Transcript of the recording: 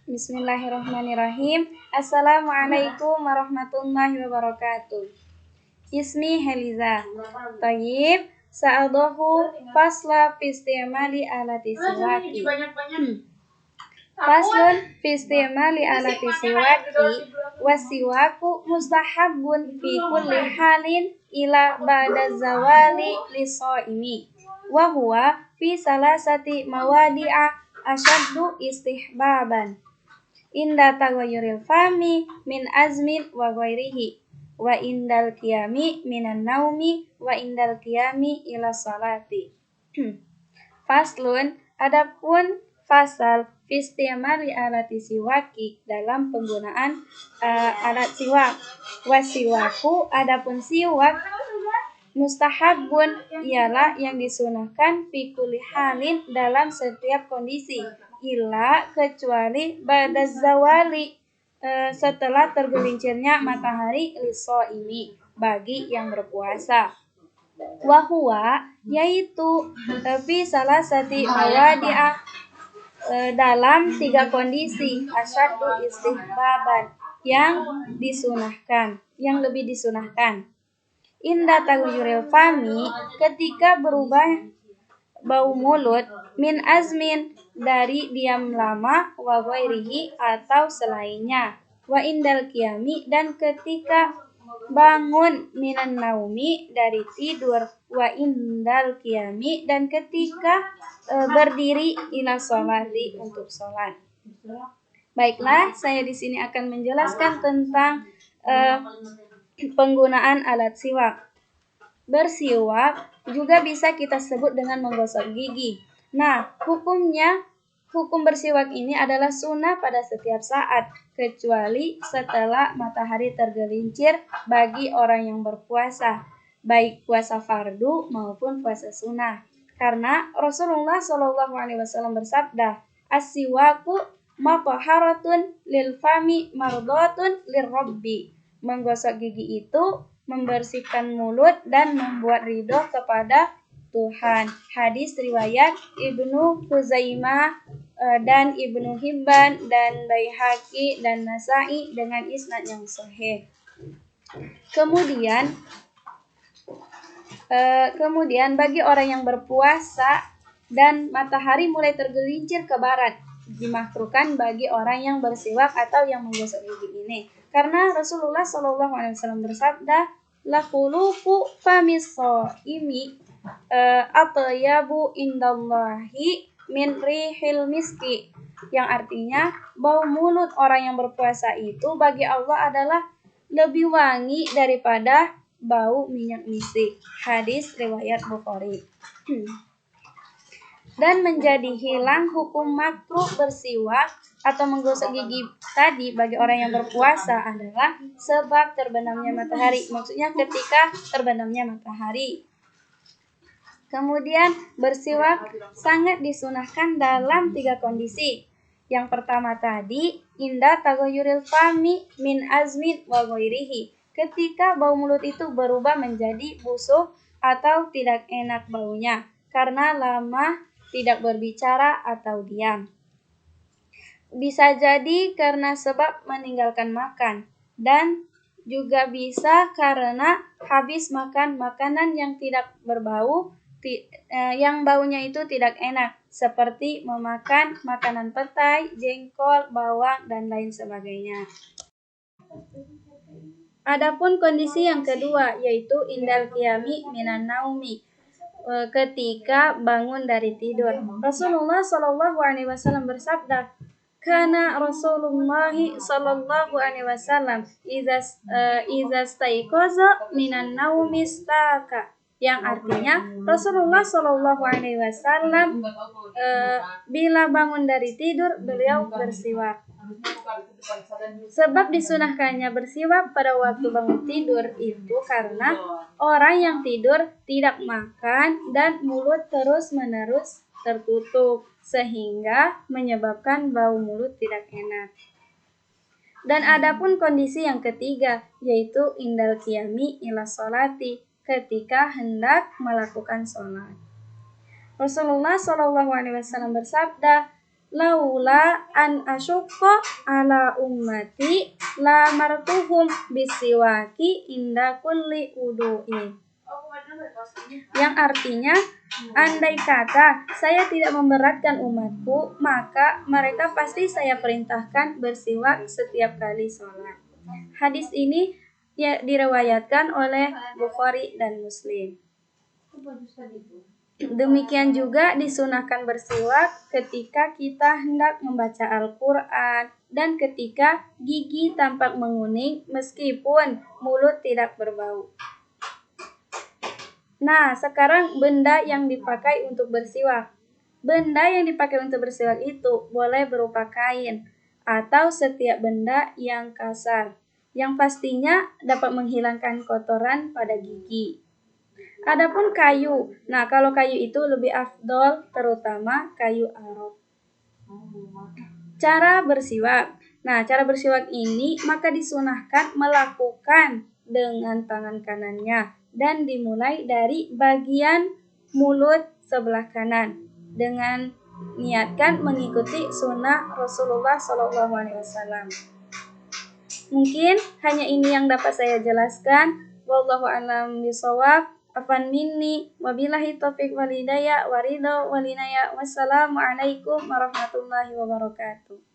Bismillahirrahmanirrahim. Assalamualaikum warahmatullahi wabarakatuh. Ismi Heliza. Tayyib. Sa'adahu fasla fistimali alati siwaki. Faslun fistimali alati siwaki. Wasiwaku mustahabun fi kulli halin ila ba'da zawali lisoimi. Wahuwa fi salasati mawadi'a asyaddu istihbaban. Inda taghayyuril fami min azmin wa ghairihi wa indal qiyami minan naumi wa indal qiyami ila salati. Faslun, adapun fasal fistimali alati siwaki dalam penggunaan alat siwak. Wasiwaku, adapun siwak mustahabun ialah yang disunahkan fi kulli halin dalam setiap kondisi, ila kecuali ba'da zawali setelah tergelincirnya matahari lisoimi bagi yang berpuasa. Wahuwa yaitu fi salasati mawadi'ah dalam 3 kondisi asyaddu istihbaban yang disunahkan, yang lebih disunahkan. Inda taghayyuril fami, ketika berubah bau mulut, min azmin, dari diam lama, wa ghairihi, atau selainnya, wa indal qiyami, dan ketika bangun, minan naumi, dari tidur, wa indal qiyami, dan ketika berdiri, ila sholati, untuk sholat. Baiklah, saya di sini akan menjelaskan tentang penggunaan alat siwak. Bersiwak juga bisa kita sebut dengan menggosok gigi. Nah, hukum bersiwak ini adalah sunnah pada setiap saat, kecuali setelah matahari tergelincir bagi orang yang berpuasa, baik puasa fardu maupun puasa sunnah. Karena Rasulullah SAW bersabda, as-siwaku mathaharatun lil fami mardatun lirrabbi. Menggosok gigi itu membersihkan mulut dan membuat ridho kepada Tuhan. Hadis riwayat Ibnu Huzaimah dan Ibnu Hibban dan Baihaqi dan Nasai dengan isnad yang sahih. Kemudian bagi orang yang berpuasa dan matahari mulai tergelincir ke barat, dimakruhkan bagi orang yang bersiwak atau yang menggosok gigi ini. Karena Rasulullah SAW bersabda, la khulufu famis shaimi atyabu indallahi min rihil miski, yang artinya bau mulut orang yang berpuasa itu bagi Allah adalah lebih wangi daripada bau minyak misik. Hadis riwayat Bukhari. Dan menjadi hilang hukum makruh bersiwak atau menggosok gigi tadi bagi orang yang berpuasa adalah sebab terbenamnya matahari. Maksudnya ketika terbenamnya matahari. Kemudian bersiwak sangat disunahkan dalam 3 kondisi. Yang pertama tadi, inda taghayyuril fami min azmin wa ghairihi. Ketika bau mulut itu berubah menjadi busuk atau tidak enak baunya karena lama tidak berbicara atau diam. Bisa jadi karena sebab meninggalkan makan, dan juga bisa karena habis makan makanan yang tidak berbau, yang baunya itu tidak enak, seperti memakan makanan petai, jengkol, bawang, dan lain sebagainya. Adapun kondisi yang kedua yaitu indal qiyami minan naumi, ketika bangun dari tidur. Rasulullah SAW bersabda, kana Rasulullah SAW iza staiqaza minan naumi staka, yang artinya Rasulullah SAW bila bangun dari tidur beliau bersiwak. Sebab disunahkannya bersiwak pada waktu bangun tidur itu karena orang yang tidur tidak makan dan mulut terus-menerus tertutup sehingga menyebabkan bau mulut tidak enak. Dan adapun kondisi yang ketiga yaitu indal qiyami ila sholati, ketika hendak melakukan sholat. Rasulullah SAW bersabda, laula an asyqa ala ummati la martuhum bisiwaki inda kulli wudu'in. Yang artinya, andai kata saya tidak memberatkan umatku, maka mereka pasti saya perintahkan bersiwak setiap kali sholat. Hadis ini diriwayatkan oleh Bukhari dan Muslim. Demikian juga disunahkan bersiwak ketika kita hendak membaca Al-Quran dan ketika gigi tampak menguning meskipun mulut tidak berbau. Nah, sekarang benda yang dipakai untuk bersiwak. Benda yang dipakai untuk bersiwak itu boleh berupa kain atau setiap benda yang kasar, yang pastinya dapat menghilangkan kotoran pada gigi. Adapun kayu, nah kalau kayu itu lebih afdol, terutama kayu arok. Cara bersiwak. Nah, cara bersiwak ini maka disunahkan melakukan dengan tangan kanannya dan dimulai dari bagian mulut sebelah kanan dengan niatkan mengikuti sunnah Rasulullah SAW. Mungkin hanya ini yang dapat saya jelaskan. Wallahu a'lam bishawab. Afan minni wabillahi taufiq wal hidayah wa ridha wal inayah. Wassalamualaikum warahmatullahi wabarakatuh.